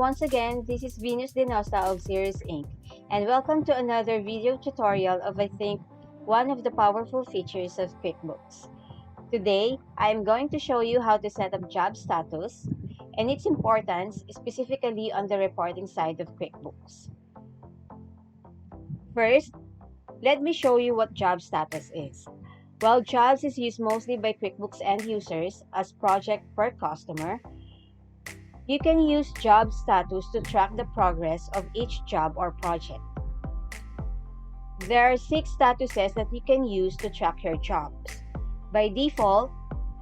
once again, this is Venus Denosta of Cirrus Inc. And welcome to another video tutorial of, I think, one of the powerful features of QuickBooks. Today, I am going to show you how to set up job status and its importance specifically on the reporting side of QuickBooks. First, let me show you what job status is. While jobs is used mostly by QuickBooks end users as project per customer, you can use job status to track the progress of each job or project. There are 6 statuses that you can use to track your jobs. By default,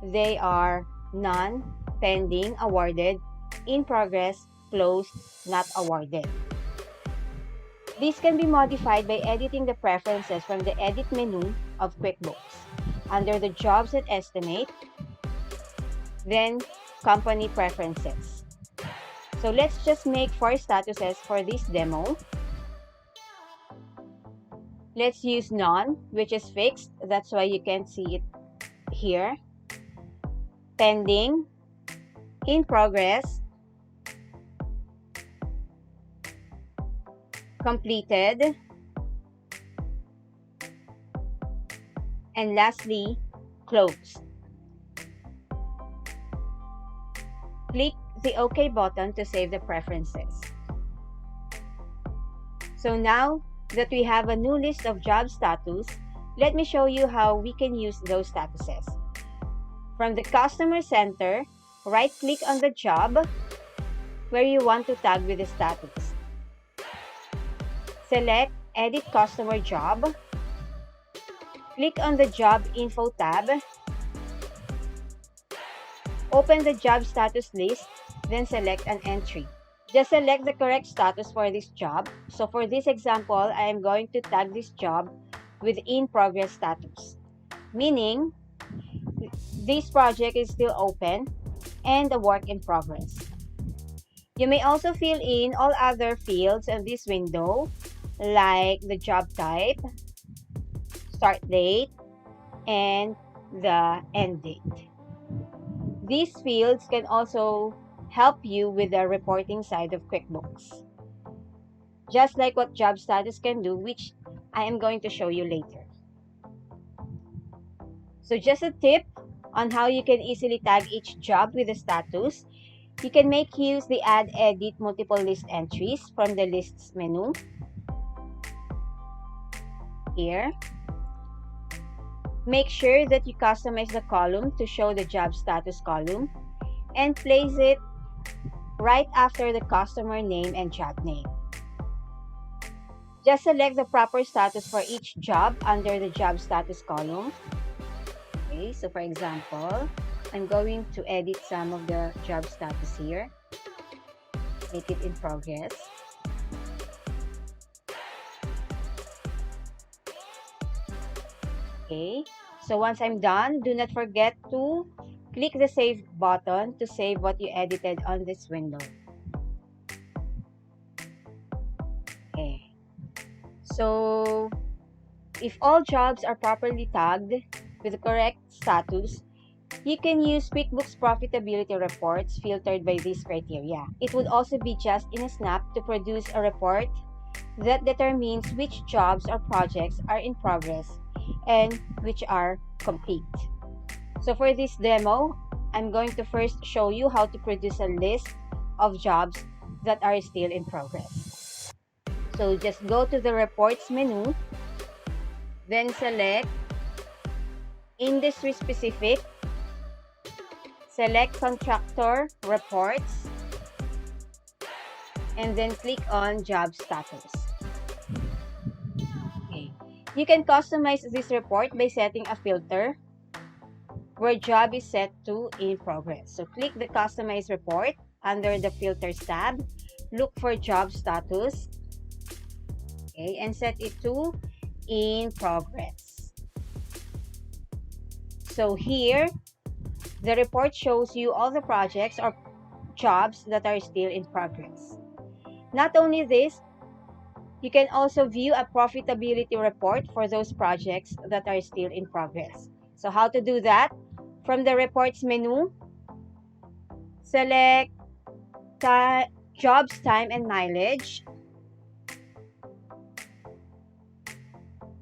they are none, pending, awarded, in progress, closed, not awarded. These can be modified by editing the preferences from the Edit menu of QuickBooks under the Jobs and Estimate, then Company Preferences. So let's just make 4 statuses for this demo. Let's use none, which is fixed. That's why you can see it here. Pending, in progress, completed, and lastly, closed. Click the OK button to save the preferences. So now that we have a new list of job status, let me show you how we can use those statuses. From the Customer Center, right-click on the job where you want to tag with the status. Select Edit Customer Job. Click on the Job Info tab. Open the job status list, then select an entry. Just select the correct status for this job. So for this example, I am going to tag this job with in progress status, meaning this project is still open and a work in progress. You may also fill in all other fields in this window, like the job type, start date, and the end date. These fields can also help you with the reporting side of QuickBooks, just like what job status can do, which I am going to show you later. So just a tip on how you can easily tag each job with a status. You can make use the Add Edit Multiple List Entries from the Lists menu. Here. Make sure that you customize the column to show the job status column and place it right after the customer name and job name. Just select the proper status for each job under the job status column. Okay, so for example, I'm going to edit some of the job status here. Make it in progress. Okay, so once I'm done, do not forget to click the Save button to save what you edited on this window. Okay, so if all jobs are properly tagged with the correct status, you can use QuickBooks profitability reports filtered by these criteria. It would also be just in a snap to produce a report that determines which jobs or projects are in progress and which are complete. So for this demo, I'm going to first show you how to produce a list of jobs that are still in progress. So just go to the Reports menu, then select Industry Specific, select Contractor Reports, and then click on Job Status. Okay. You can customize this report by setting a filter where job is set to in progress. So click the Customize Report under the Filters tab. Look for Job Status. Okay, and set it to in progress. So here, the report shows you all the projects or jobs that are still in progress. Not only this, you can also view a profitability report for those projects that are still in progress. So how to do that? From the Reports menu, select jobs, time, and mileage.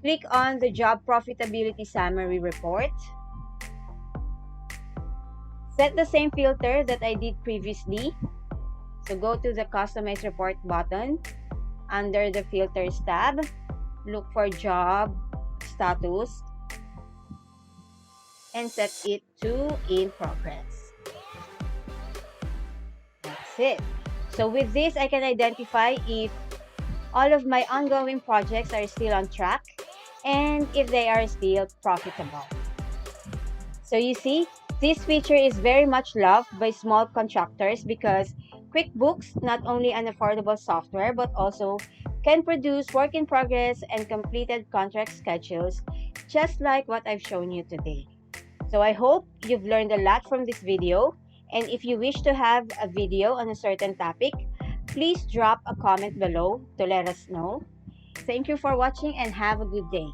Click on the job profitability summary report. Set the same filter that I did previously. So go to the Customize Report button. Under the Filters tab, look for Job Status and set it to In Progress. That's it. So with this, I can identify if all of my ongoing projects are still on track and if they are still profitable. So you see, this feature is very much loved by small contractors because QuickBooks not only an affordable software but also can produce work in progress and completed contract schedules just like what I've shown you today. So I hope you've learned a lot from this video, and if you wish to have a video on a certain topic, please drop a comment below to let us know. Thank you for watching and have a good day.